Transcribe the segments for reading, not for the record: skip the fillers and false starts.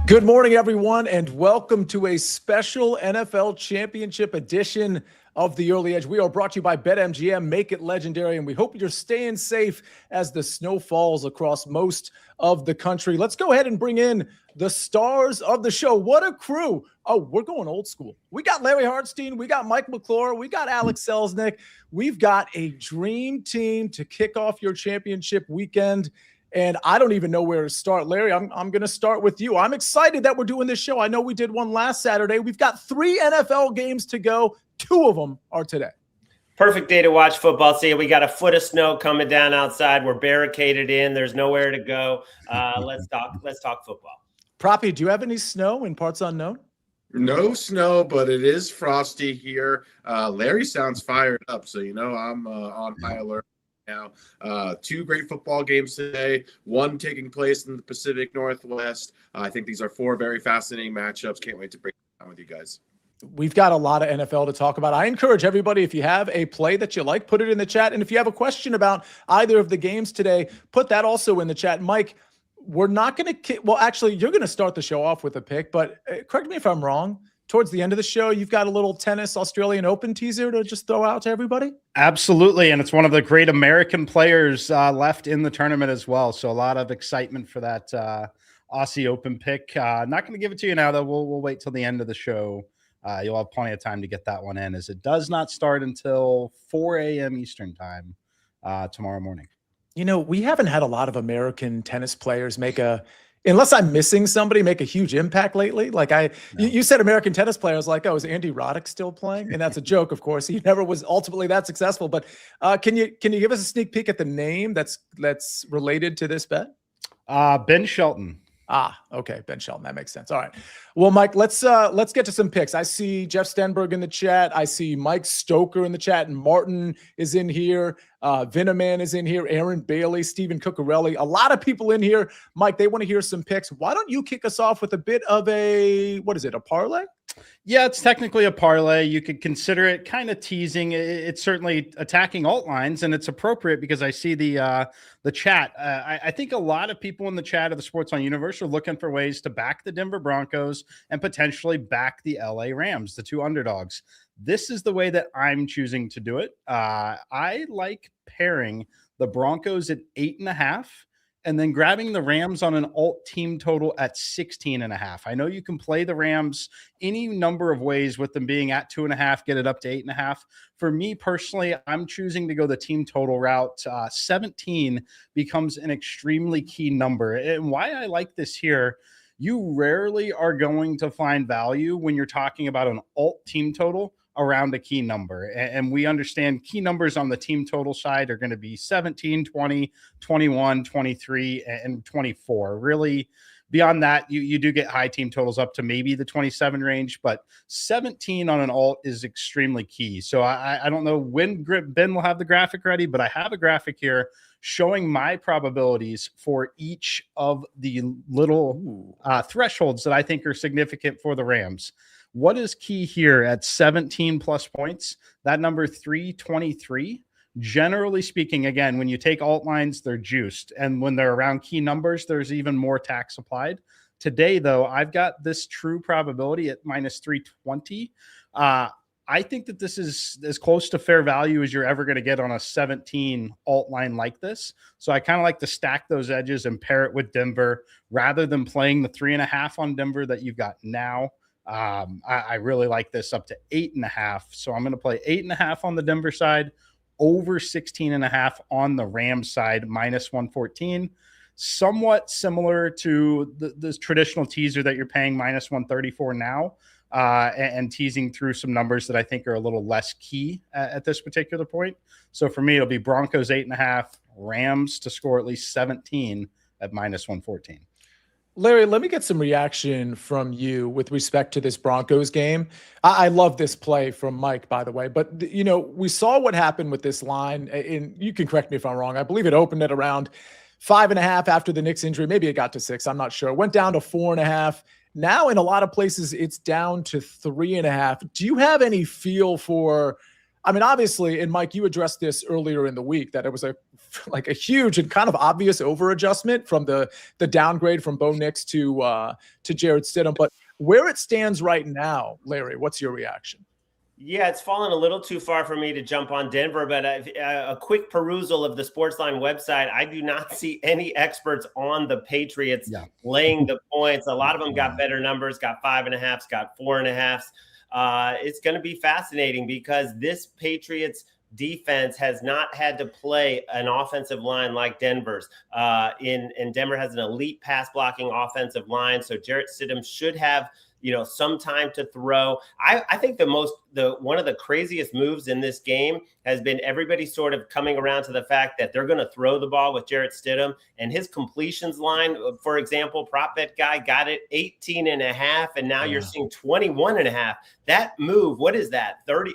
Good morning, everyone, and welcome to a special NFL Championship edition of The Early Edge. We are brought to you by BetMGM. Make it legendary, and we hope you're staying safe as the snow falls across most of the country. Let's go ahead and bring in the stars of the show. What a crew. Oh, we're going old school. We got Larry Hartstein. We got Mike McClure. We got Alex Selznick. We've got a dream team to kick off your championship weekend. And I don't even know where to start. Larry, I'm going to start with you. I'm excited that we're doing this show. I know we did one last Saturday. We've got 3 NFL games to go. 2 of them are today. Perfect day to watch football. See, we got a foot of snow coming down outside. We're barricaded in. There's nowhere to go. Let's talk football. Proppy, do you have any snow in parts unknown? No snow, but it is frosty here. Larry sounds fired up, so I'm on high alert now. 2 great football games today, one taking place in the Pacific Northwest. I think these are 4 very fascinating matchups. Can't wait to break it down with you guys. We've got a lot of NFL to talk about. I encourage everybody, if you have a play that you like, put it in the chat. And if you have a question about either of the games today, put that also in the chat. Mike, we're not going to – well, actually, you're going to start the show off with a pick, but correct me if I'm wrong. Towards the end of the show, you've got a little tennis Australian Open teaser to just throw out to everybody? Absolutely, and it's one of the great American players left in the tournament as well. So a lot of excitement for that Aussie Open pick. Not going to give it to you now, though. We'll wait till the end of the show. You'll have plenty of time to get that one in, as it does not start until 4 a.m. Eastern time tomorrow morning. We haven't had a lot of American tennis players make unless I'm missing somebody, make a huge impact lately. You said American tennis players, like, oh, is Andy Roddick still playing? And that's a joke, of course. He never was ultimately that successful. But can you give us a sneak peek at the name that's related to this bet? Ben Shelton. Okay, Ben Shelton. That makes sense. All right. Well, Mike, let's get to some picks. I see Jeff Stenberg in the chat. I see Mike Stoker in the chat, and Martin is in here. Vinaman is in here. Aaron Bailey, Stephen Cuccarelli. A lot of people in here. Mike, they want to hear some picks. Why don't you kick us off with a bit of a parlay? Yeah, it's technically a parlay. You could consider it kind of teasing. It's certainly attacking alt lines, and it's appropriate because I see the chat. I think a lot of people in the chat of the SportsLine universe are looking for ways to back the Denver Broncos and potentially back the LA Rams, the 2 underdogs. This is the way that I'm choosing to do it. I like pairing the Broncos at 8.5. and then grabbing the Rams on an alt team total at 16.5. I know you can play the Rams any number of ways with them being at 2.5, get it up to 8.5. For me personally, I'm choosing to go the team total route. 17 becomes an extremely key number. And why I like this here, you rarely are going to find value when you're talking about an alt team total around a key number. And we understand key numbers on the team total side are going to be 17, 20, 21, 23, and 24. Really, beyond that, you do get high team totals up to maybe the 27 range, but 17 on an alt is extremely key. So I don't know when Ben will have the graphic ready, but I have a graphic here showing my probabilities for each of the little thresholds that I think are significant for the Rams. What is key here at 17 plus points? That number 323. Generally speaking, again, when you take alt lines, they're juiced. And when they're around key numbers, there's even more tax applied. Today, though, I've got this true probability at minus 320. I think that this is as close to fair value as you're ever going to get on a 17 alt line like this. So I kind of like to stack those edges and pair it with Denver rather than playing the 3.5 on Denver that you've got now. I really like this up to 8.5. So I'm going to play 8.5 on the Denver side, over 16.5 on the Rams side, minus 114. Somewhat similar to the traditional teaser that you're paying minus 134 now, and teasing through some numbers that I think are a little less key at this particular point. So for me, it'll be Broncos 8.5, Rams to score at least 17 at minus 114. Larry, let me get some reaction from you with respect to this Broncos game. I love this play from Mike, by the way. But, we saw what happened with this line. And you can correct me if I'm wrong. I believe it opened at around 5.5 after the Knicks injury. Maybe it got to 6. I'm not sure. It went down to 4.5. Now, in a lot of places, it's down to 3.5. Do you have any feel for I mean, obviously, and Mike, you addressed this earlier in the week that it was a huge and kind of obvious over adjustment from the downgrade from Bo Nix to Jarrett Stidham. But where it stands right now, Larry, what's your reaction? Yeah, it's fallen a little too far for me to jump on Denver, but a quick perusal of the SportsLine website, I do not see any experts on the Patriots laying the points. A lot of them got better numbers, got 5.5s, got 4.5s. It's going to be fascinating because this Patriots defense has not had to play an offensive line like Denver's. And Denver has an elite pass blocking offensive line, so Jarrett Stidham should have some time to throw. I think one of the craziest moves in this game has been everybody sort of coming around to the fact that they're going to throw the ball with Jarrett Stidham, and his completions line, for example, prop bet guy got it 18.5, and now you're seeing 21.5. That move, what is that? 30,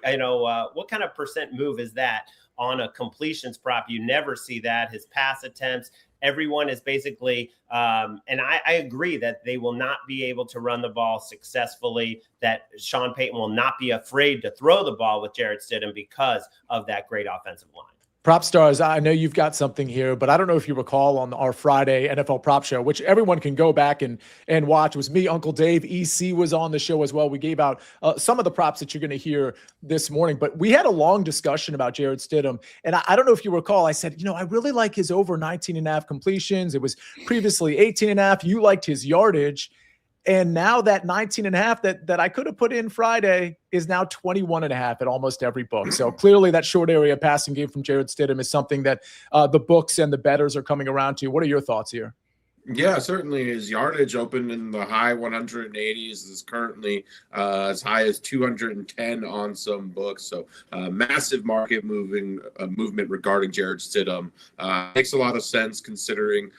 what kind of percent move is that on a completions prop? You never see that. His pass attempts, everyone is basically, and I agree that they will not be able to run the ball successfully, that Sean Payton will not be afraid to throw the ball with Jarrett Stidham because of that great offensive line. Propstarz, I know you've got something here, but I don't know if you recall on our Friday NFL Prop Show, which everyone can go back and watch. It was me, Uncle Dave, EC was on the show as well. We gave out some of the props that you're going to hear this morning, but we had a long discussion about Jarrett Stidham. And I don't know if you recall, I said, I really like his over 19.5 completions. It was previously 18.5. You liked his yardage. And now that 19.5 that I could have put in Friday is now 21.5 at almost every book. So clearly that short area passing game from Jarrett Stidham is something that the books and the bettors are coming around to. What are your thoughts here? Yeah, certainly his yardage opened in the high 180s, is currently as high as 210 on some books. So massive market movement regarding Jarrett Stidham. Makes a lot of sense considering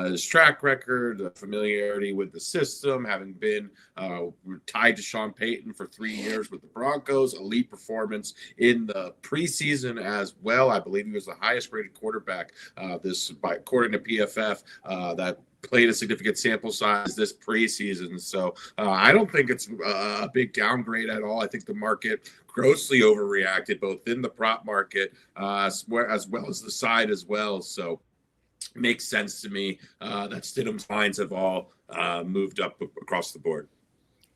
his track record, the familiarity with the system, having been tied to Sean Payton for 3 years with the Broncos, elite performance in the preseason as well. I believe he was the highest rated quarterback according to PFF that played a significant sample size this preseason. So I don't think it's a big downgrade at all. I think the market grossly overreacted both in the prop market as well as the side as well. So it makes sense to me that Stidham's lines have all moved up across the board.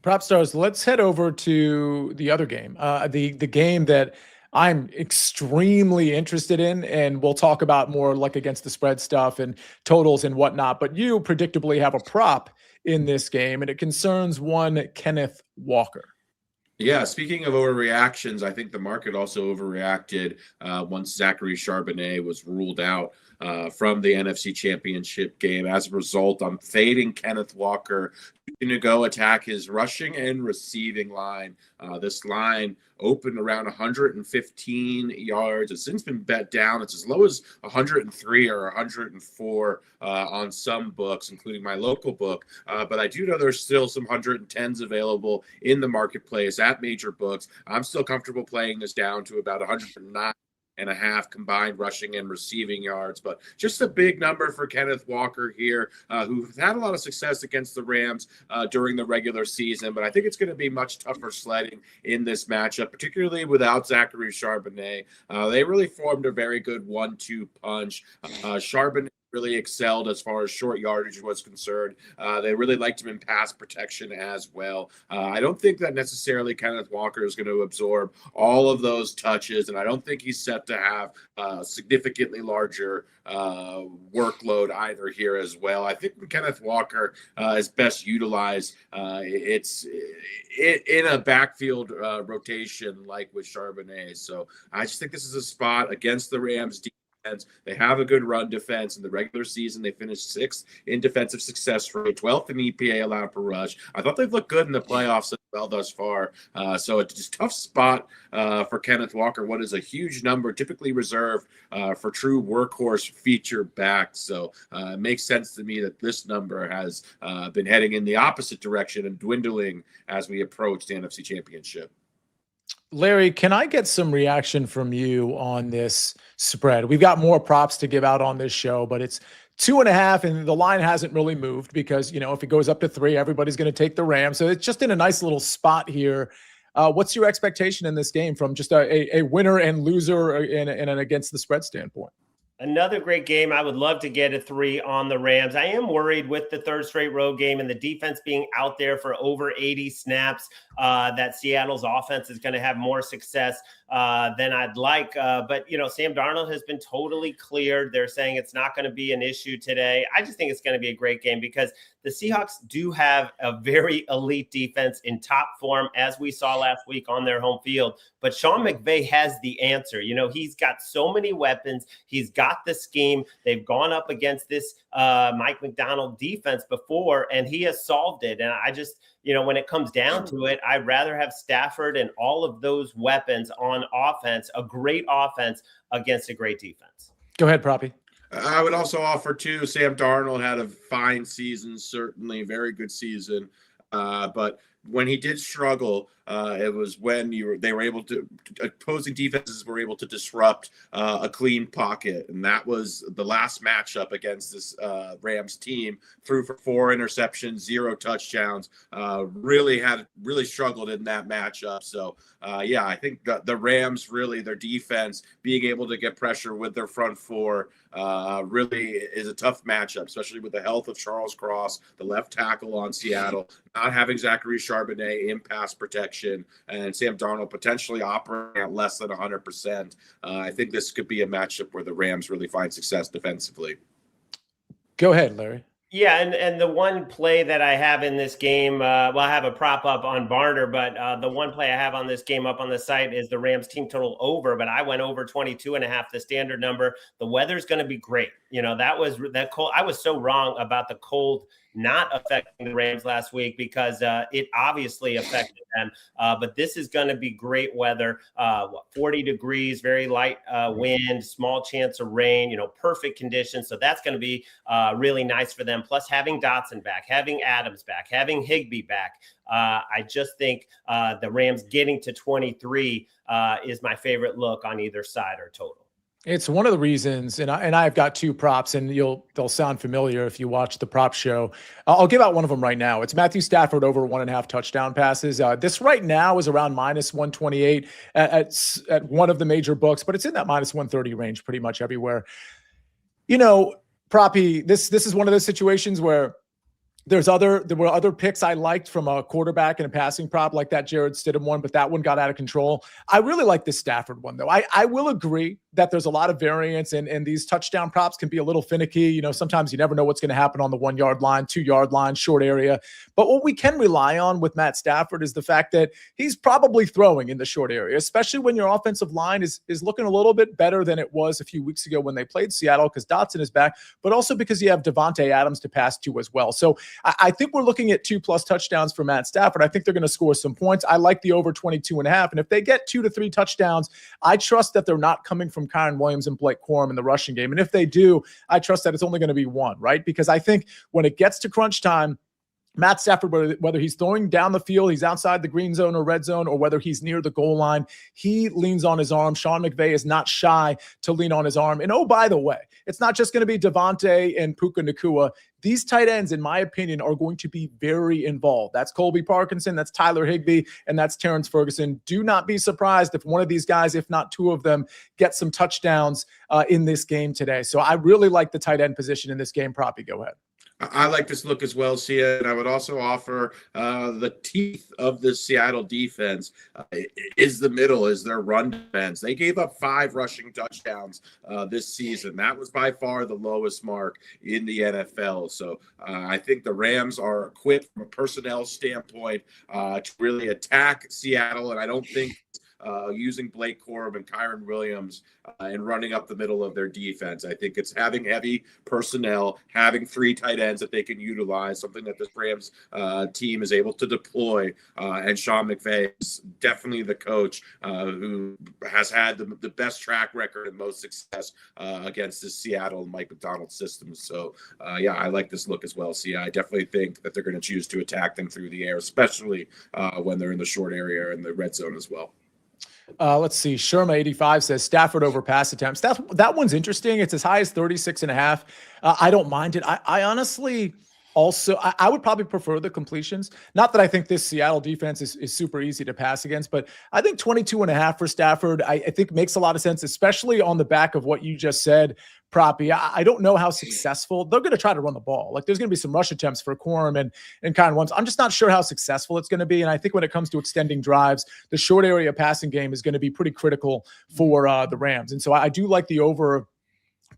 Propstars, let's head over to the other game, the game that I'm extremely interested in, and we'll talk about more like against the spread stuff and totals and whatnot. But you predictably have a prop in this game, and it concerns one Kenneth Walker. Yeah, speaking of overreactions, I think the market also overreacted once Zachary Charbonnet was ruled out from the NFC Championship game. As a result, I'm fading Kenneth Walker to go attack his rushing and receiving line. This line opened around 115 yards. It's since been bet down. It's as low as 103 or 104 on some books, including my local book. But I do know there's still some 110s available in the marketplace at major books. I'm still comfortable playing this down to about 109.5 combined rushing and receiving yards, but just a big number for Kenneth Walker here, who's had a lot of success against the Rams during the regular season, but I think it's going to be much tougher sledding in this matchup, particularly without Zachary Charbonnet. They really formed a very good 1-2 punch. Charbonnet really excelled as far as short yardage was concerned. They really liked him in pass protection as well. I don't think that necessarily Kenneth Walker is going to absorb all of those touches, and I don't think he's set to have a significantly larger workload either here as well. I think when Kenneth Walker is best utilized, it's in a backfield rotation like with Charbonnet. So I just think this is a spot against the Rams defense. They have a good run defense. In the regular season, they finished 6th in defensive success rate, 12th in EPA allowed per rush. I thought they've looked good in the playoffs as well thus far. So it's just a tough spot for Kenneth Walker, what is a huge number, typically reserved for true workhorse feature backs. So it makes sense to me that this number has been heading in the opposite direction and dwindling as we approach the NFC Championship. Larry, can I get some reaction from you on this spread? We've got more props to give out on this show, but it's 2.5, and the line hasn't really moved because, if it goes up to 3, everybody's going to take the Rams. So it's just in a nice little spot here. What's your expectation in this game from just a winner and loser in an against the spread standpoint? Another great game. I would love to get a 3 on the Rams. I am worried with the third straight road game and the defense being out there for over 80 snaps that Seattle's offense is going to have more success than I'd like. But, Sam Darnold has been totally cleared. They're saying it's not going to be an issue today. I just think it's going to be a great game because the Seahawks do have a very elite defense in top form, as we saw last week on their home field. But Sean McVay has the answer. He's got so many weapons. He's got the scheme. They've gone up against this Mike Macdonald defense before, and he has solved it. And I just, when it comes down to it, I'd rather have Stafford and all of those weapons on offense, a great offense against a great defense. Go ahead, Proppy. I would also offer too, Sam Darnold had a fine season, certainly very good season. But when he did struggle, it was when they were able to, opposing defenses were able to disrupt a clean pocket. And that was the last matchup against this Rams team. Threw for 4 interceptions, 0 touchdowns, really struggled in that matchup. So I think the Rams really, their defense being able to get pressure with their front four really is a tough matchup, especially with the health of Charles Cross, the left tackle on Seattle, not having Zachary Charbonnet in pass protection, and Sam Darnold potentially operating at less than 100%. I think this could be a matchup where the Rams really find success defensively. Go ahead, Larry. Yeah, and the one play that I have in this game, I have a prop up on Barner, but the one play I have on this game up on the site is the Rams team total over, but I went over 22.5, the standard number. The weather's going to be great. That cold. I was so wrong about the cold not affecting the Rams last week because it obviously affected them. But this is going to be great weather, 40 degrees, very light wind, small chance of rain, perfect conditions. So that's going to be really nice for them. Plus having Dotson back, having Adams back, having Higbee back. I just think the Rams getting to 23 is my favorite look on either side or total. It's one of the reasons, and I've got 2 props, and they'll sound familiar if you watch the prop show. I'll give out one of them right now. It's Matthew Stafford over 1.5 touchdown passes. This right now is around -128 at one of the major books, but it's in that -130 range pretty much everywhere. Proppy, this is one of those situations where there were other picks I liked from a quarterback and a passing prop like that Jared Stidham one, but that one got out of control. I really like this Stafford one, though. I will agree that there's a lot of variance and these touchdown props can be a little finicky. Sometimes you never know what's going to happen on the 1 yard line, 2 yard line, short area. But what we can rely on with Matt Stafford is the fact that he's probably throwing in the short area, especially when your offensive line is looking a little bit better than it was a few weeks ago when they played Seattle because Dotson is back, but also because you have Devontae Adams to pass to as well. So I think we're looking at 2+ touchdowns for Matt Stafford. I think they're going to score some points. I like the over 22.5. And if they get 2 to 3 touchdowns, I trust that they're not coming from Kyren Williams and Blake Corum in the rushing game. And if they do, I trust that it's only going to be 1, right? Because I think when it gets to crunch time, Matt Stafford, whether he's throwing down the field, he's outside the green zone or red zone, or whether he's near the goal line, he leans on his arm. Sean McVay is not shy to lean on his arm. And oh, by the way, it's not just going to be Devontae and Puka Nacua. These tight ends, in my opinion, are going to be very involved. That's Colby Parkinson, that's Tyler Higbee, and that's Terrence Ferguson. Do not be surprised if one of these guys, if not 2 of them, get some touchdowns in this game today. So I really like the tight end position in this game. Proppy, go ahead. I like this look as well, Sia, and I would also offer the teeth of the Seattle defense is the middle, is their run defense. They gave up 5 rushing touchdowns this season. That was by far the lowest mark in the NFL. So I think the Rams are equipped from a personnel standpoint to really attack Seattle, and I don't think using Blake Corum and Kyren Williams and running up the middle of their defense. I think it's having heavy personnel, having 3 tight ends that they can utilize, something that this Rams team is able to deploy. And Sean McVay is definitely the coach who has had the best track record and most success against the Seattle Mike Macdonald system. So, I like this look as well. See, I definitely think that they're going to choose to attack them through the air, especially when they're in the short area and the red zone as well. Let's see. Sherma85 says Stafford over pass attempts. That one's interesting. It's as high as 36.5. I don't mind it. I honestly, Also, I would probably prefer the completions. Not that I think this Seattle defense is super easy to pass against, but I think 22.5 for Stafford, I think makes a lot of sense, especially on the back of what you just said, Proppy. I don't know how successful they're going to try to run the ball. Like there's going to be some rush attempts for Quorum and kind of ones. I'm just not sure how successful it's going to be. And I think when it comes to extending drives, the short area passing game is going to be pretty critical for the Rams. And so I do like the over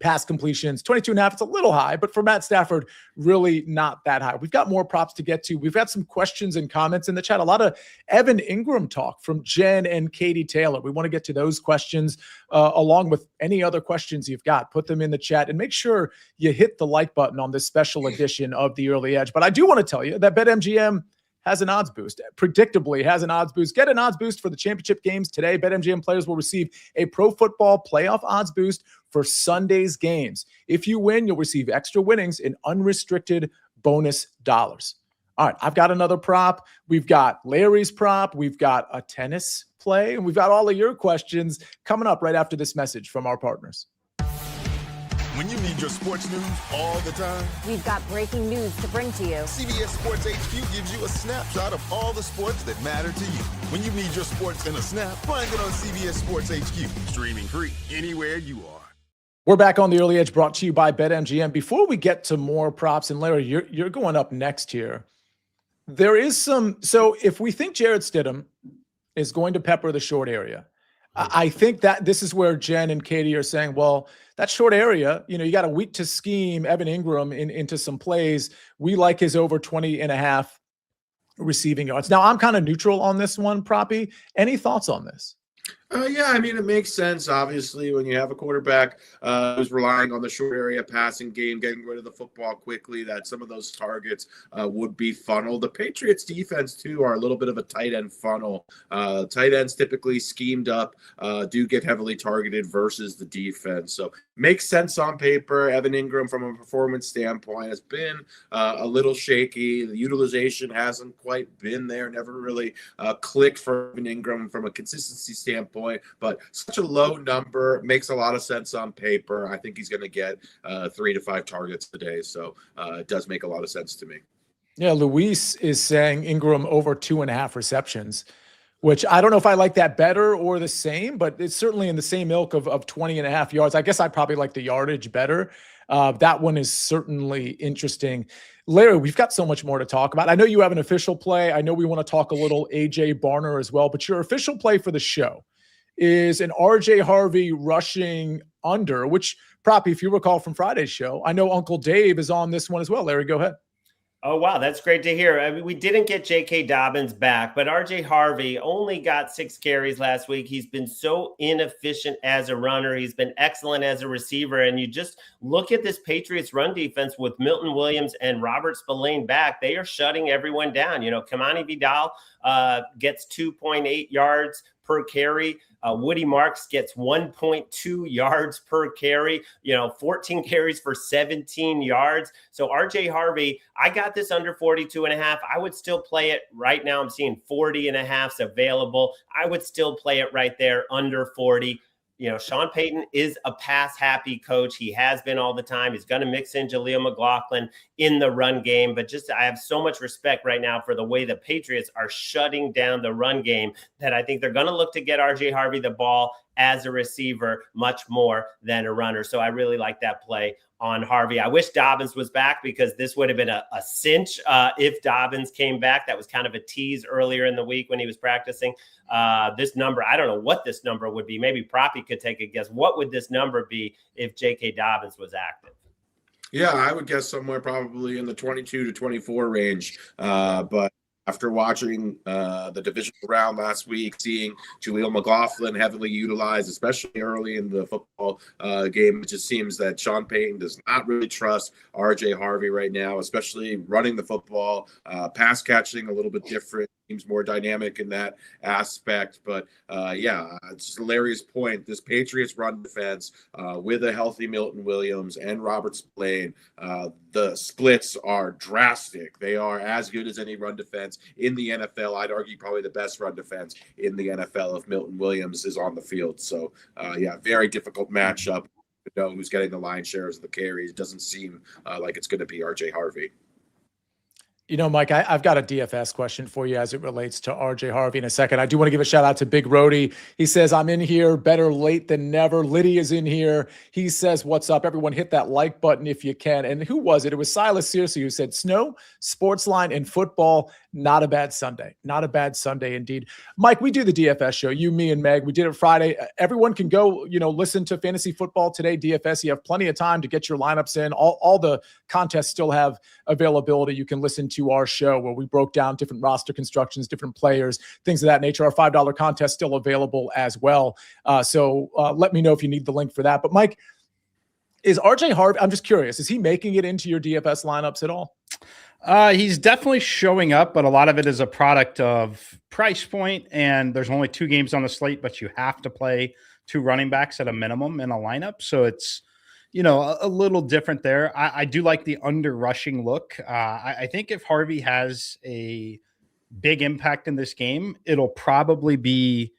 pass completions. 22.5, it's a little high, but for Matt Stafford, really not that high. We've got more props to get to. We've got some questions and comments in the chat. A lot of Evan Ingram talk from Jen and Katie Taylor. We want to get to those questions along with any other questions you've got. Put them in the chat and make sure you hit the like button on this special edition of the Early Edge. But I do want to tell you that BetMGM has an odds boost, predictably has an odds boost. Get an odds boost for the championship games today. BetMGM players will receive a pro football playoff odds boost for Sunday's games. If you win, you'll receive extra winnings in unrestricted bonus dollars. All right, I've got another prop. We've got Larry's prop. We've got a tennis play, and we've got all of your questions coming up right after this message from our partners. When you need your sports news all the time, we've got breaking news to bring to you. CBS Sports HQ gives you a snapshot of all the sports that matter to you. When you need your sports in a snap, find it on CBS Sports HQ, streaming free anywhere you are. We're back on the Early Edge, brought to you by BetMGM. Before we get to more props, and Larry, you're going up next here. There is some. So if we think Jarrett Stidham is going to pepper the short area, I think that this is where Jen and Katie are saying, well, that short area, you got a week to scheme Evan Ingram into some plays. We like his over 20.5 receiving yards. Now, I'm kind of neutral on this one, Proppy. Any thoughts on this? Yeah, I mean, it makes sense, obviously, when you have a quarterback who's relying on the short area passing game, getting rid of the football quickly, that some of those targets would be funneled. The Patriots defense, too, are a little bit of a tight end funnel. Tight ends typically schemed up, do get heavily targeted versus the defense. So makes sense on paper. Evan Ingram, from a performance standpoint, has been a little shaky. The utilization hasn't quite been there, never really clicked for Evan Ingram from a consistency standpoint. But such a low number makes a lot of sense on paper. I think he's going to get 3 to 5 targets today. So it does make a lot of sense to me. Yeah, Luis is saying Ingram over 2.5 receptions, which I don't know if I like that better or the same, but it's certainly in the same ilk of 20.5 yards. I guess I probably like the yardage better. That one is certainly interesting. Larry, we've got so much more to talk about. I know you have an official play. I know we want to talk a little AJ Barner as well, but your official play for the show is an RJ Harvey rushing under, which, Proppy, if you recall from Friday's show, I know Uncle Dave is on this one as well. Larry, go ahead. Oh, wow. That's great to hear. I mean, we didn't get J.K. Dobbins back, but R.J. Harvey only got 6 carries last week. He's been so inefficient as a runner. He's been excellent as a receiver. And you just look at this Patriots run defense with Milton Williams and Robert Spillane back. They are shutting everyone down. Kamani Vidal gets 2.8 yards per carry. Woody Marks gets 1.2 yards per carry, 14 carries for 17 yards. So RJ Harvey, I got this under 42.5. I would still play it right now. I'm seeing 40.5s available. I would still play it right there under 40. Sean Payton is a pass-happy coach. He has been all the time. He's going to mix in Jaleel McLaughlin in the run game. But I have so much respect right now for the way the Patriots are shutting down the run game that I think they're going to look to get R.J. Harvey the ball as a receiver much more than a runner. So I really like that play on Harvey. I wish Dobbins was back because this would have been a cinch if Dobbins came back. That was kind of a tease earlier in the week when he was practicing. This number, I don't know what this number would be. Maybe Proppy could take a guess. What would this number be if J.K. Dobbins was active? Yeah, I would guess somewhere probably in the 22 to 24 range. But after watching the divisional round last week, seeing Jaleel McLaughlin heavily utilized, especially early in the football game, it just seems that Sean Payton does not really trust R.J. Harvey right now, especially running the football, pass catching a little bit different. Seems more dynamic in that aspect. But, it's Larry's point. This Patriots run defense with a healthy Milton Williams and Robert Spillane, the splits are drastic. They are as good as any run defense in the NFL. I'd argue probably the best run defense in the NFL if Milton Williams is on the field. So, very difficult matchup. To know who's getting the lion's shares of the carries. Doesn't seem like it's going to be R.J. Harvey. You know, Mike, I've got a DFS question for you as it relates to RJ Harvey in a second. I do want to give a shout out to Big Rody. He says, I'm in here, better late than never. Liddy is in here. He says, what's up? Everyone hit that like button if you can. And who was it? It was Silas Searcy who said, Snow, Sportsline, and football, not a bad Sunday. Not a bad Sunday indeed. Mike, we do the DFS show, you, me, and Meg. We did it Friday. Everyone can go, listen to Fantasy Football Today, DFS. You have plenty of time to get your lineups in. All the contests still have availability. You can listen to our show where we broke down different roster constructions, different players, things of that nature. Our $5 contest still available as well. So let me know if you need the link for that. But Mike, is RJ Harvey, I'm just curious, is he making it into your DFS lineups at all? He's definitely showing up, but a lot of it is a product of price point, and there's only 2 games on the slate, but you have to play 2 running backs at a minimum in a lineup. So it's, a little different there. I do like the under rushing look. I think if Harvey has a big impact in this game, it'll probably be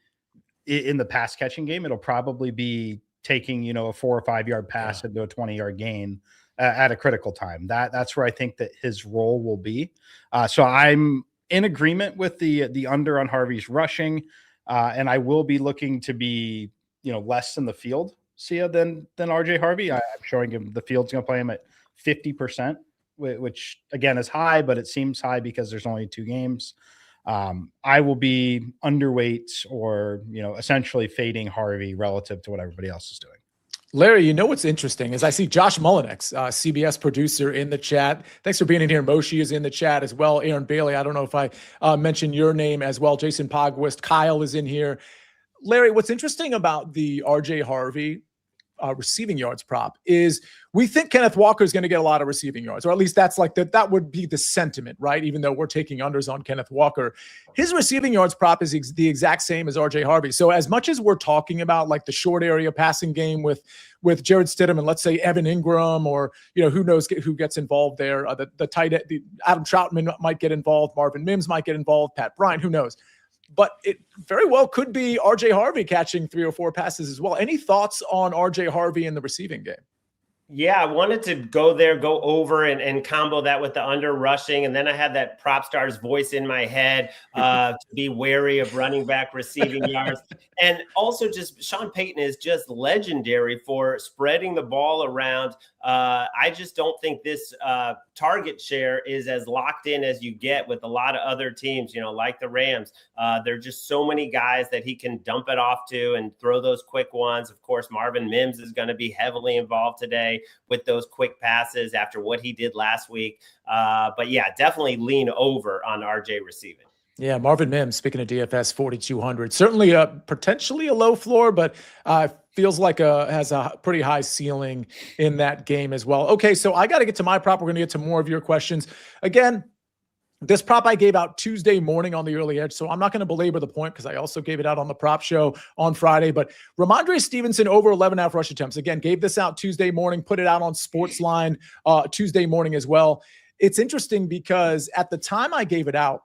in the pass catching game. It'll probably be taking, a 4 or 5 yard pass into a 20-yard gain at a critical time. That's where I think that his role will be. So I'm in agreement with the under on Harvey's rushing. And I will be looking to be, less in the field, Sia, than RJ Harvey. I'm showing him the field's going to play him at 50%, which again is high, but it seems high because there's only 2 games. I will be underweight or, essentially fading Harvey relative to what everybody else is doing. Larry, what's interesting is I see Josh Mullinex, CBS producer, in the chat. Thanks for being in here. Moshi is in the chat as well. Aaron Bailey, I don't know if I mentioned your name as well. Jason Pogwist, Kyle is in here. Larry, what's interesting about the RJ Harvey receiving yards prop is we think Kenneth Walker is going to get a lot of receiving yards, or at least that's that would be the sentiment, right? Even though we're taking unders on Kenneth Walker, his receiving yards prop is the exact same as RJ Harvey. So as much as we're talking about like the short area passing game with Jared Stidham and let's say Evan Ingram, or who knows who gets involved there, the tight end, Adam Troutman might get involved, Marvin Mims might get involved, Pat Bryant, who knows? But it very well could be RJ Harvey catching 3 or 4 passes as well. Any thoughts on RJ Harvey in the receiving game? Yeah, I wanted to go over and combo that with the under rushing. And then I had that Propstarz voice in my head to be wary of running back receiving yards. And also just Sean Payton is just legendary for spreading the ball around. I just don't think this target share is as locked in as you get with a lot of other teams, like the Rams. There are just so many guys that he can dump it off to and throw those quick ones. Of course, Marvin Mims is going to be heavily involved today with those quick passes after what he did last week. But yeah, definitely lean over on RJ receiving. Yeah, Marvin Mims, speaking of DFS, 4,200. Certainly potentially a low floor, but feels like has a pretty high ceiling in that game as well. Okay, so I got to get to my prop. We're going to get to more of your questions. Again, this prop I gave out Tuesday morning on the early edge, so I'm not going to belabor the point because I also gave it out on the prop show on Friday. But Ramondre Stevenson over 11.5 rush attempts. Again, gave this out Tuesday morning, put it out on SportsLine Tuesday morning as well. It's interesting because at the time I gave it out,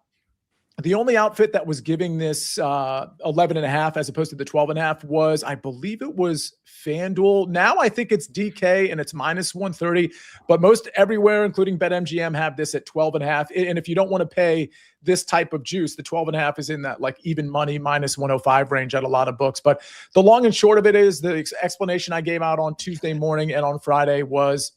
the only outfit that was giving this 11.5 as opposed to the 12.5 was, I believe it was FanDuel. Now I think it's DK and it's minus 130, but most everywhere, including BetMGM, have this at 12.5. And if you don't want to pay this type of juice, the 12.5 is in that like even money minus 105 range at a lot of books. But the long and short of it is the explanation I gave out on Tuesday morning and on Friday was,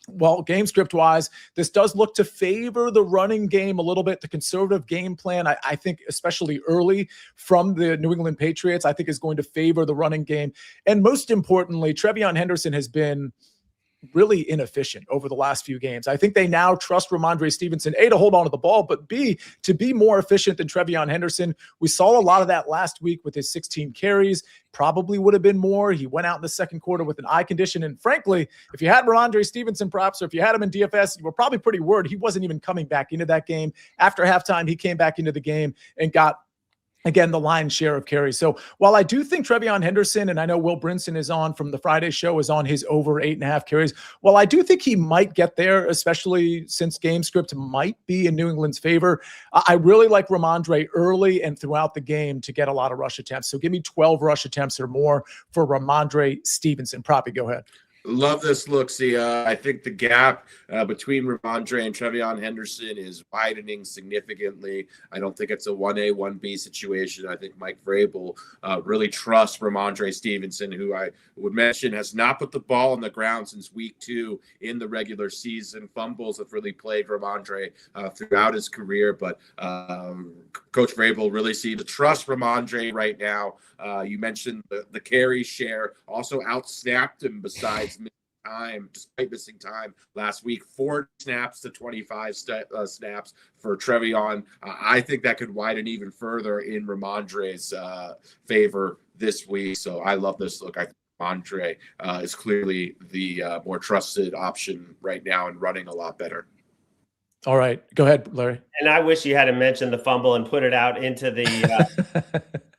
well, game script wise, this does look to favor the running game a little bit. The conservative game plan, I think, especially early from the New England Patriots, I think is going to favor the running game. And most importantly, Trevion Henderson has been really inefficient over the last few games. I think they now trust Ramondre Stevenson, A, to hold on to the ball, but B, to be more efficient than Trevion Henderson. We saw a lot of that last week with his 16 carries. Probably would have been more. He went out in the second quarter with an eye condition. And frankly, if you had Ramondre Stevenson props, or if you had him in DFS, you were probably pretty worried he wasn't even coming back into that game. After halftime, he came back into the game and got, again, the lion's share of carries. So while I do think Trevion Henderson, and I know Will Brinson is on from the Friday show, is on his over 8.5 carries, while I do think he might get there, especially since game script might be in New England's favor, I really like Ramondre early and throughout the game to get a lot of rush attempts. So give me 12 rush attempts or more for Ramondre Stevenson. Proppy, go ahead. Love this look, Sia. I think the gap between Ramondre and Trevion Henderson is widening significantly. I don't think it's a 1A, 1B situation. I think Mike Vrabel really trusts Ramondre Stevenson, who I would mention has not put the ball on the ground since week 2 in the regular season. Fumbles have really plagued Ramondre throughout his career, but Coach Vrabel really seems to trust Ramondre right now. You mentioned the carry share, also outsnapped him besides time, despite missing time last week. 4 snaps to 25 snaps for Trevion. I think that could widen even further in Ramondre's favor this week. So I love this look. I think Ramondre is clearly the more trusted option right now and running a lot better. All right, go ahead, Larry. And I wish you hadn't mentioned the fumble and put it out into the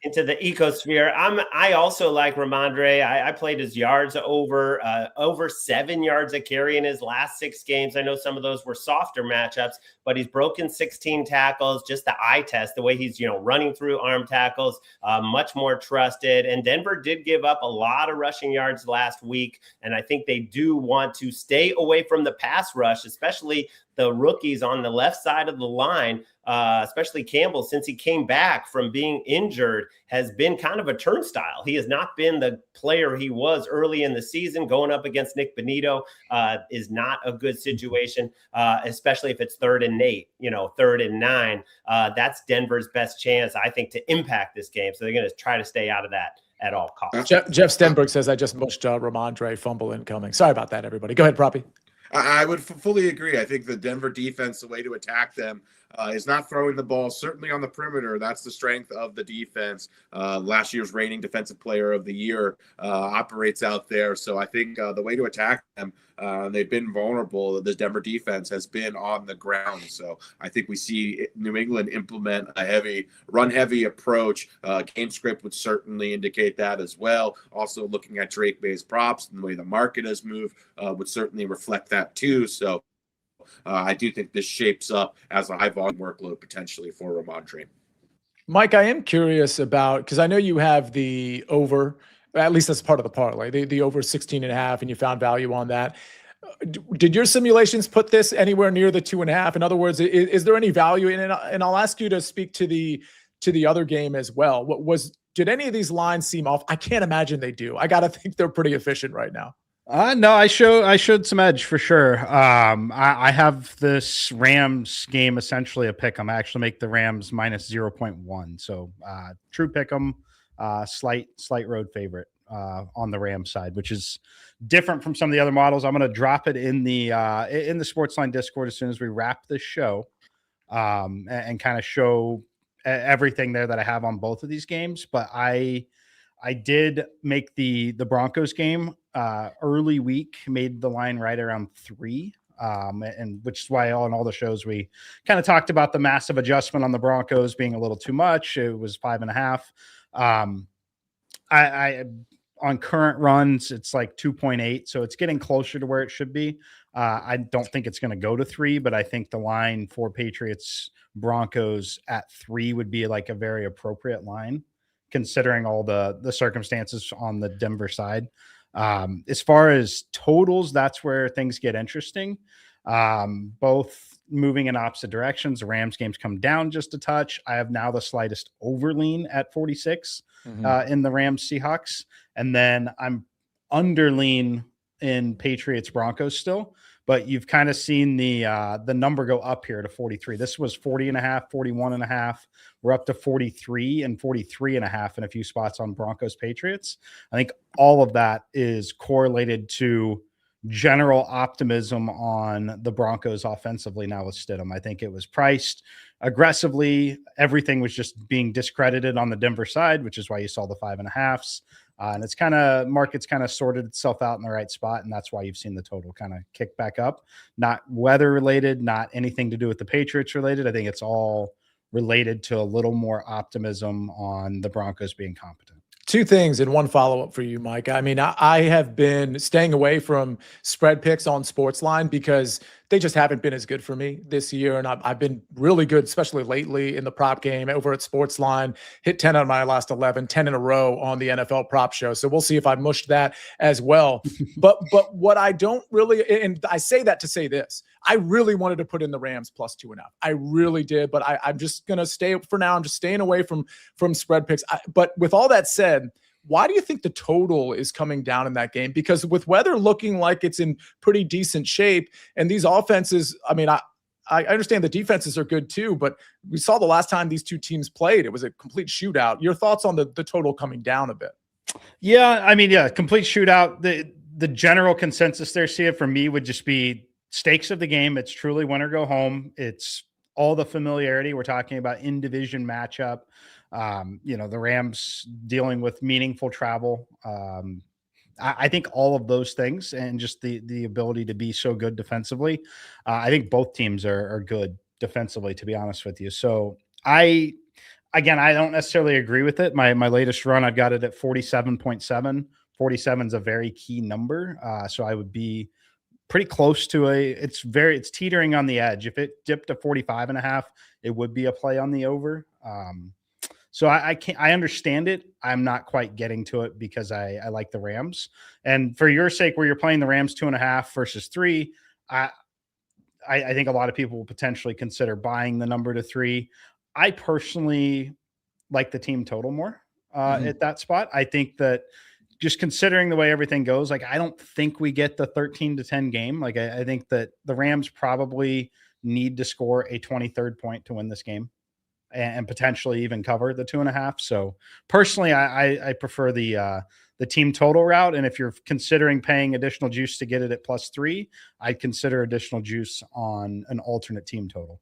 into the ecosphere. I also like Ramondre. I played his yards over 7 yards a carry in his last 6 games. I know some of those were softer matchups, but he's broken 16 tackles. Just the eye test, the way he's running through arm tackles, much more trusted. And Denver did give up a lot of rushing yards last week, and I think they do want to stay away from the pass rush, especially the rookies on the left side of the line, especially Campbell, since he came back from being injured, has been kind of a turnstile. He has not been the player he was early in the season. Going up against Nick Bonito is not a good situation, especially if it's 3rd and 8, 3rd and 9. That's Denver's best chance, I think, to impact this game. So they're going to try to stay out of that at all costs. Jeff Stenberg says, I just mushed Ramondre, fumble incoming. Sorry about that, everybody. Go ahead, Proppy. I would fully agree. I think the Denver defense, the way to attack them is not throwing the ball, certainly on the perimeter. That's the strength of the defense. Last year's reigning defensive player of the year operates out there. So I think the way to attack them, they've been vulnerable. The Denver defense has been on the ground. So I think we see New England implement a run-heavy approach. Game script would certainly indicate that as well. Also looking at Drake May's props and the way the market has moved would certainly reflect that too. So I do think this shapes up as a high volume workload potentially for Ramondre. Mike, I am curious about, because I know you have the over, at least that's part of the parlay, the over 16.5, and you found value on that. Did your simulations put this anywhere near the 2.5? In other words, is there any value in it? And I'll ask you to speak to the other game as well. Did any of these lines seem off? I can't imagine they do. I got to think they're pretty efficient right now. No, I showed some edge for sure. I have this Rams game essentially a pick 'em. I actually make the Rams minus 0.1. So true pick 'em, slight road favorite on the Rams side, which is different from some of the other models. I'm going to drop it in the SportsLine Discord as soon as we wrap this show, and kind of show everything there that I have on both of these games. But I did make the Broncos game early week, made the line right around 3, and which is why on all the shows we kind of talked about the massive adjustment on the Broncos being a little too much. It was 5.5. I on current runs, it's like 2.8, so it's getting closer to where it should be. I don't think it's going to go to 3, but I think the line for Patriots Broncos at 3 would be like a very appropriate line, considering all the circumstances on the Denver side. As far as totals, that's where things get interesting. Both moving in opposite directions. The Rams games come down just a touch. I have now the slightest overlean at 46 in the Rams-Seahawks. And then I'm underlean in Patriots Broncos still. But you've kind of seen the number go up here to 43. This was 40.5, 41.5. We're up to 43 and 43.5 in a few spots on Broncos Patriots. I think all of that is correlated to general optimism on the Broncos offensively now with Stidham. I think it was priced aggressively. Everything was just being discredited on the Denver side, which is why you saw the 5.5s. And it's market's kind of sorted itself out in the right spot. And that's why you've seen the total kind of kick back up, not weather related, not anything to do with the Patriots related. I think it's all related to a little more optimism on the Broncos being competent. 2 things and 1 follow-up for you, Mike. I mean, I have been staying away from spread picks on SportsLine because they just haven't been as good for me this year. And I've been really good, especially lately in the prop game over at SportsLine. Hit 10 out of my last 11, 10 in a row on the NFL prop show. So we'll see if I mushed that as well. but what I don't really, and I say that to say this, I really wanted to put in the Rams plus 2.5. I really did, but I'm just going to stay for now. I'm just staying away from spread picks. But with all that said, why do you think the total is coming down in that game? Because with weather looking like it's in pretty decent shape, and these offenses, I mean, I understand the defenses are good too, but we saw the last time these two teams played, it was a complete shootout. Your thoughts on the total coming down a bit? Yeah, I mean, yeah, complete shootout. The general consensus there, Sia, for me would just be stakes of the game. It's truly win or go home. It's all the familiarity. We're talking about in-division matchup. The Rams dealing with meaningful travel. I think all of those things and just the ability to be so good defensively. I think both teams are good defensively, to be honest with you. So I don't necessarily agree with it. My latest run, I've got it at 47.7. 47 is a very key number. So I would be pretty close to it's teetering on the edge. If it dipped to 45.5, it would be a play on the over. So I understand it. I'm not quite getting to it because I like the Rams. And for your sake, where you're playing the Rams 2.5 versus 3, I think a lot of people will potentially consider buying the number to 3. I personally like the team total more at that spot. I think that just considering the way everything goes, like, I don't think we get the 13-10 game. Like, I think that the Rams probably need to score a 23rd point to win this game and potentially even cover the 2.5. So personally, I prefer the team total route. And if you're considering paying additional juice to get it at +3, I'd consider additional juice on an alternate team total.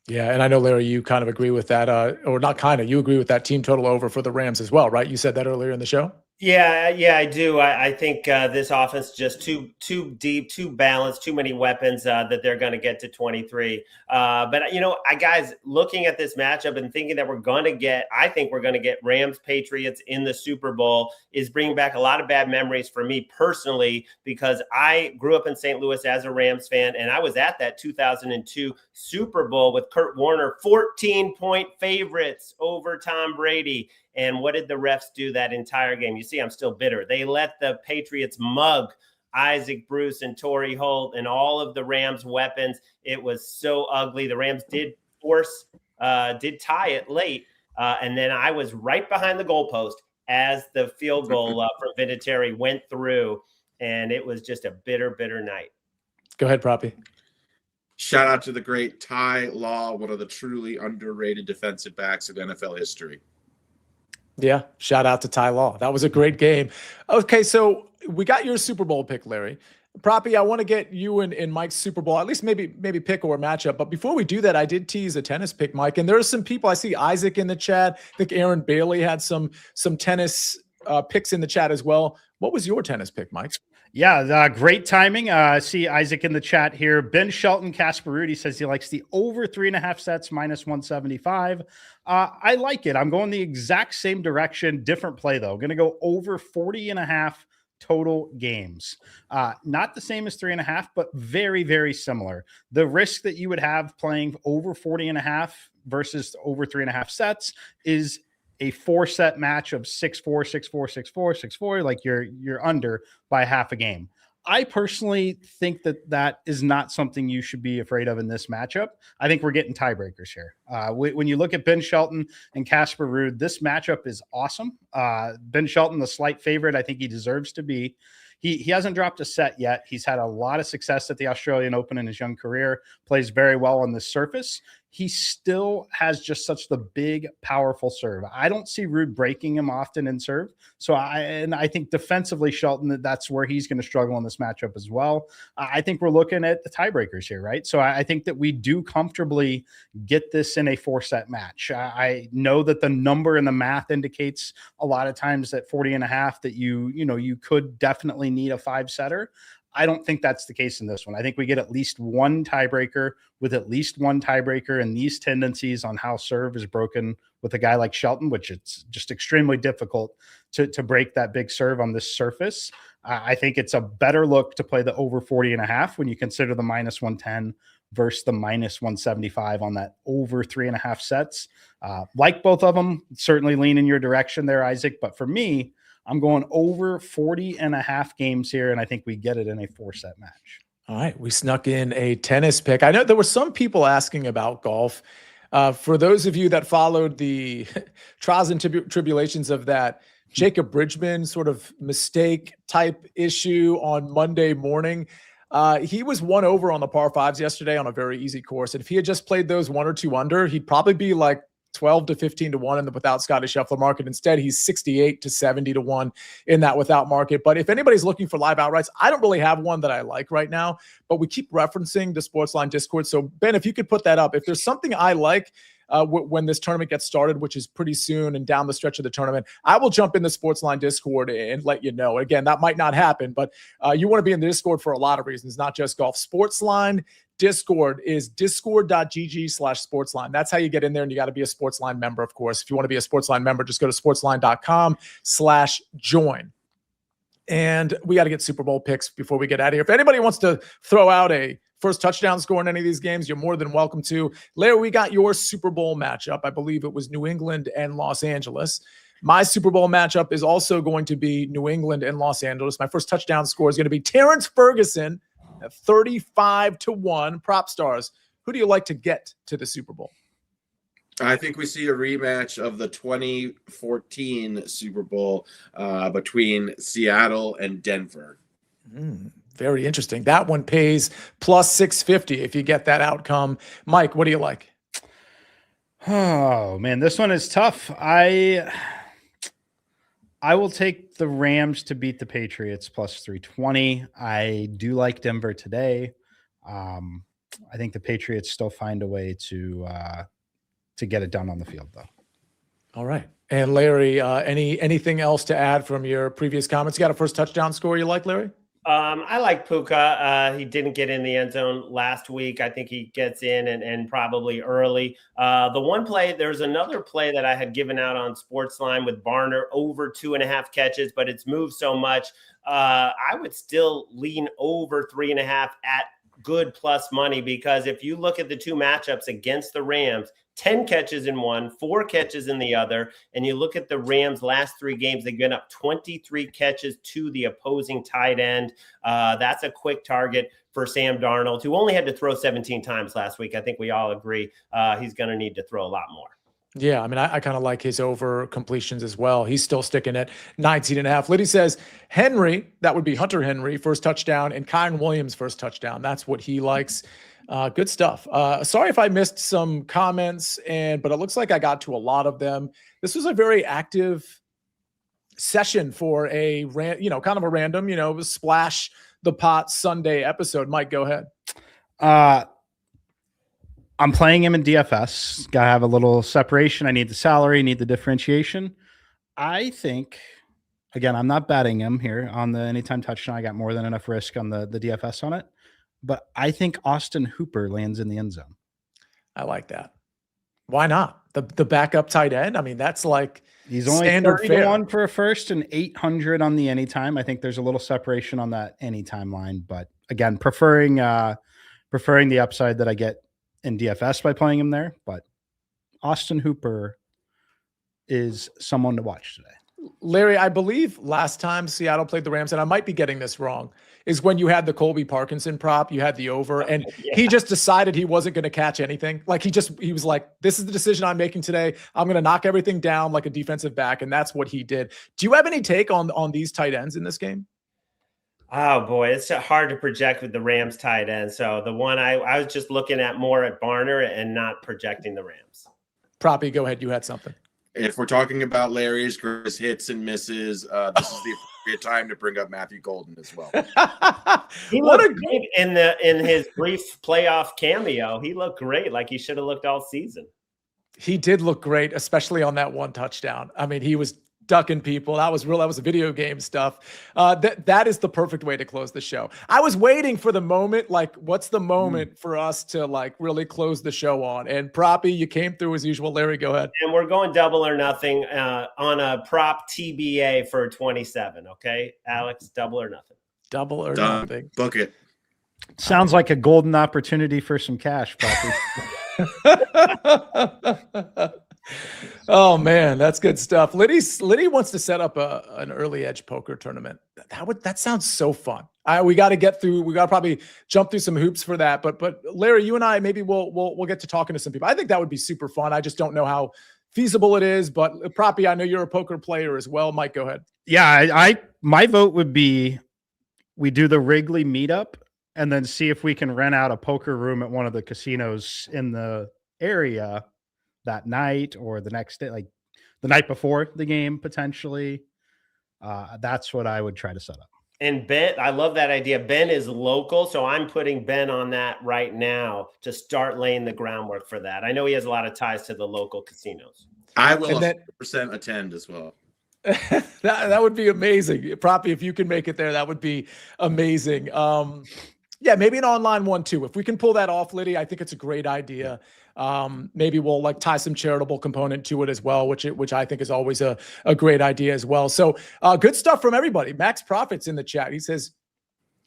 Yeah, and I know, Larry, you kind of agree with that, or not kind of, you agree with that team total over for the Rams as well, right? You said that earlier in the show. Yeah, I do. I think this offense is just too deep, too balanced, too many weapons that they're going to get to 23. But guys, looking at this matchup and thinking that I think we're going to get Rams Patriots in the Super Bowl is bringing back a lot of bad memories for me personally, because I grew up in St. Louis as a Rams fan, and I was at that 2002 Super Bowl with Kurt Warner, 14-point favorites over Tom Brady. And what did the refs do that entire game? You see, I'm still bitter. They let the Patriots mug Isaac Bruce and Torrey Holt and all of the Rams weapons. It was so ugly. The Rams did tie it late. And then I was right behind the goalpost as the field goal for Vinatieri went through. And it was just a bitter, bitter night. Go ahead, Proppy. Shout out to the great Ty Law, one of the truly underrated defensive backs in NFL history. Yeah, shout out to Ty Law. That was a great game. Okay, so we got your Super Bowl pick, Larry. Proppy, I want to get you and Mike's Super Bowl, at least maybe pick or matchup. But before we do that, I did tease a tennis pick, Mike. And there are some people, I see Isaac in the chat. I think Aaron Bailey had some tennis picks in the chat as well. What was your tennis pick, Mike? Yeah, great timing. See Isaac in the chat here. Ben Shelton, Casper Rudy says he likes the over 3.5 sets -175. I like it. I'm going the exact same direction, different play though. Going to go over 40.5 total games. Not the same as 3.5, but very, very similar. The risk that you would have playing over 40.5 versus over 3.5 sets is a 4-set match of 6-4, 6-4, 6-4, 6-4, like you're under by half a game. I personally think that is not something you should be afraid of in this matchup. I think we're getting tiebreakers here. When you look at Ben Shelton and Casper Ruud, this matchup is awesome. Ben Shelton, the slight favorite, I think he deserves to be. He hasn't dropped a set yet. He's had a lot of success at the Australian Open in his young career, plays very well on the surface. He still has just such the big, powerful serve. I don't see Ruud breaking him often in serve. So I think defensively, Shelton, that's where he's going to struggle in this matchup as well. I think we're looking at the tiebreakers here, right? So I think that we do comfortably get this in a 4-set match. I know that the number and the math indicates a lot of times that 40.5 that you could definitely need a 5-setter. I don't think that's the case in this one. I think we get at least one tiebreaker with at least one tiebreaker, and these tendencies on how serve is broken with a guy like Shelton, which it's just extremely difficult to break that big serve on this surface. I think it's a better look to play the over 40.5 when you consider the -110 versus the -175 on that over 3.5 sets. Like both of them, certainly lean in your direction there, Isaac. But for me, I'm going over 40.5 games here, and I think we get it in a 4-set match. All right, we snuck in a tennis pick. I know there were some people asking about golf. For those of you that followed the trials and tribulations of that Jacob Bridgman sort of mistake type issue on Monday morning, he was 1 over on the par 5s yesterday on a very easy course. And if he had just played those 1 or 2 under, he'd probably be like 12 to 15 to 1 in the without Scotty Scheffler market. Instead, he's 68 to 70 to 1 in that without market. But if anybody's looking for live outrights, I don't really have one that I like right now, but we keep referencing the SportsLine Discord. So Ben, if you could put that up, if there's something I like when this tournament gets started, which is pretty soon and down the stretch of the tournament, I will jump in the SportsLine Discord and let you know. Again, that might not happen, but you want to be in the Discord for a lot of reasons, not just golf. SportsLine Discord is discord.gg/sportsline. That's how you get in there, and you got to be a SportsLine member, of course. If you want to be a SportsLine member, just go to sportsline.com/join. And we got to get Super Bowl picks before we get out of here. If anybody wants to throw out a first touchdown score in any of these games, you're more than welcome to. Larry, we got your Super Bowl matchup. I believe it was New England and Los Angeles. My Super Bowl matchup is also going to be New England and Los Angeles. My first touchdown score is going to be Terrence Ferguson at 35 to 1. Propstarz, who do you like to get to the Super Bowl? I think we see a rematch of the 2014 Super Bowl between Seattle and Denver. Very interesting. That one pays plus 650 if you get that outcome. Mike, what do you like? Oh, man, this one is tough. I will take the Rams to beat the Patriots plus 320. I do like Denver today. I think the Patriots still find a way to get it done on the field, though. All right. And Larry, anything else to add from your previous comments? You got a first touchdown score you like, Larry? I like Puka. He didn't get in the end zone last week. I think he gets in and probably early. The one play, there's another play that I had given out on SportsLine with Barner over 2.5 catches, but it's moved so much. I would still lean over 3.5 at good plus money, because if you look at the two matchups against the Rams, 10 catches in one, 4 catches in the other, and you look at the Rams' last 3 games, they've given up 23 catches to the opposing tight end. That's a quick target for Sam Darnold, who only had to throw 17 times last week. I think we all agree he's going to need to throw a lot more. Yeah, I mean, I kind of like his over completions as well. He's still sticking at 19.5. Liddy says Henry, that would be Hunter Henry, first touchdown, and Kyron Williams, first touchdown. That's what he likes. Good stuff. Sorry if I missed some comments, but it looks like I got to a lot of them. This was a very active session for a kind of a random, splash the pot Sunday episode. Mike, go ahead. I'm playing him in DFS. Got to have a little separation. I need the salary, need the differentiation. I think, again, I'm not betting him here on the anytime touchdown. I got more than enough risk on the DFS on it. But I think Austin Hooper lands in the end zone. I like that. Why not? The backup tight end? I mean, that's like he's only standard 30 fare. to 1 for a first and 800 on the anytime. I think there's a little separation on that anytime line. But again, preferring the upside that I get in DFS by playing him there, but Austin Hooper is someone to watch today. Larry, I believe last time Seattle played the Rams, and I might be getting this wrong, is when you had the Colby Parkinson prop, you had the over, and he just decided he wasn't going to catch anything. Like he was like, this is the decision I'm making today. I'm going to knock everything down like a defensive back, and that's what he did. Do you have any take on these tight ends in this game? Oh, boy, it's hard to project with the Rams tight end. So the one I was just looking at more at Barner and not projecting the Rams. Proppy, go ahead. You had something. If we're talking about Larry's greatest hits and misses, this is the appropriate time to bring up Matthew Golden as well. He looked great in his brief playoff cameo. He looked great, like he should have looked all season. He did look great, especially on that one touchdown. I mean, he was ducking people. That was real. That was video game stuff. That is the perfect way to close the show. I was waiting for the moment. Like, what's the moment for us to like really close the show on? And Proppy, you came through as usual. Larry, go ahead. And we're going double or nothing on a prop TBA for 27. Okay, Alex, double or nothing. Double or Done. nothing. Book it. Sounds like a golden opportunity for some cash, Poppy. Oh man, that's good stuff. Liddy wants to set up an early edge poker tournament. That sounds so fun. We got to probably jump through some hoops for that. But Larry, you and I maybe we'll get to talking to some people. I think that would be super fun. I just don't know how feasible it is. But Proppy, I know you're a poker player as well. Mike, go ahead. Yeah, my vote would be we do the Wrigley meetup and then see if we can rent out a poker room at one of the casinos in the area that night or the next day, like the night before the game, potentially. That's what I would try to set up. And Ben, I love that idea. Ben is local, so I'm putting Ben on that right now to start laying the groundwork for that. I know he has a lot of ties to the local casinos. I will 100% attend as well. that would be amazing. Proppy, if you can make it there, that would be amazing. Yeah, maybe an online one too. If we can pull that off, Liddy, I think it's a great idea. Maybe we'll like tie some charitable component to it as well, which I think is always a great idea as well. So good stuff from everybody. Max Profits in the chat. He says,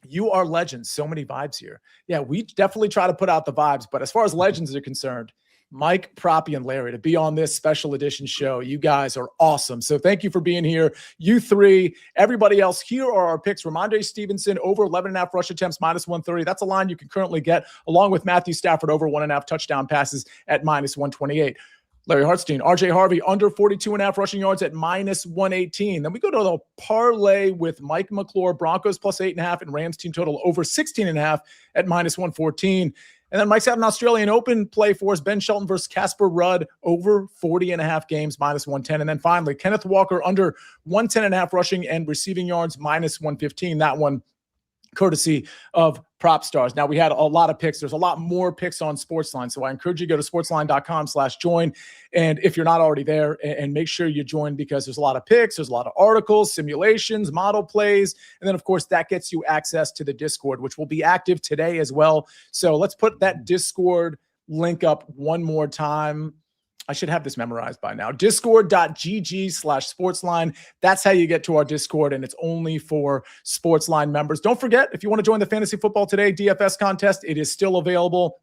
"You are legends." So many vibes here. Yeah, we definitely try to put out the vibes, but as far as legends are concerned, Mike, Proppy, and Larry to be on this special edition show. You guys are awesome. So thank you for being here. You three, everybody else, here are our picks. Ramondre Stevenson over 11.5 rush attempts, -130. That's a line you can currently get, along with Matthew Stafford over 1.5 touchdown passes at -128. Larry Hartstein, RJ Harvey under 42.5 rushing yards at -118. Then we go to the parlay with Mike McClure, Broncos +8.5 and Rams team total over 16.5 at -114. And then Mike's out an Australian Open play for us. Ben Shelton versus Casper Rudd over 40.5 games, -110. And then finally, Kenneth Walker under 110.5 rushing and receiving yards, -115. That one courtesy of Propstarz. Now, we had a lot of picks. There's a lot more picks on SportsLine. So I encourage you to go to sportsline.com/join. And if you're not already there, and make sure you join, because there's a lot of picks, there's a lot of articles, simulations, model plays. And then, of course, that gets you access to the Discord, which will be active today as well. So let's put that Discord link up one more time. I should have this memorized by now. Discord.gg/sportsline. That's how you get to our Discord, and it's only for Sportsline members. Don't forget, if you want to join the Fantasy Football Today DFS contest, it is still available.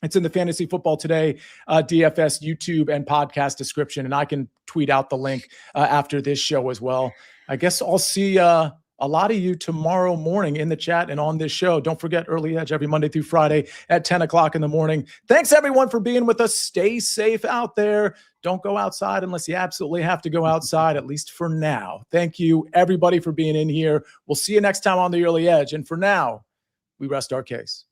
It's in the Fantasy Football Today DFS YouTube and podcast description, and I can tweet out the link after this show as well. I guess I'll see a lot of you tomorrow morning in the chat and on this show. Don't forget, Early Edge every Monday through Friday at 10 o'clock in the morning. Thanks, everyone, for being with us. Stay safe out there. Don't go outside unless you absolutely have to go outside, at least for now. Thank you, everybody, for being in here. We'll see you next time on the Early Edge. And for now, we rest our case.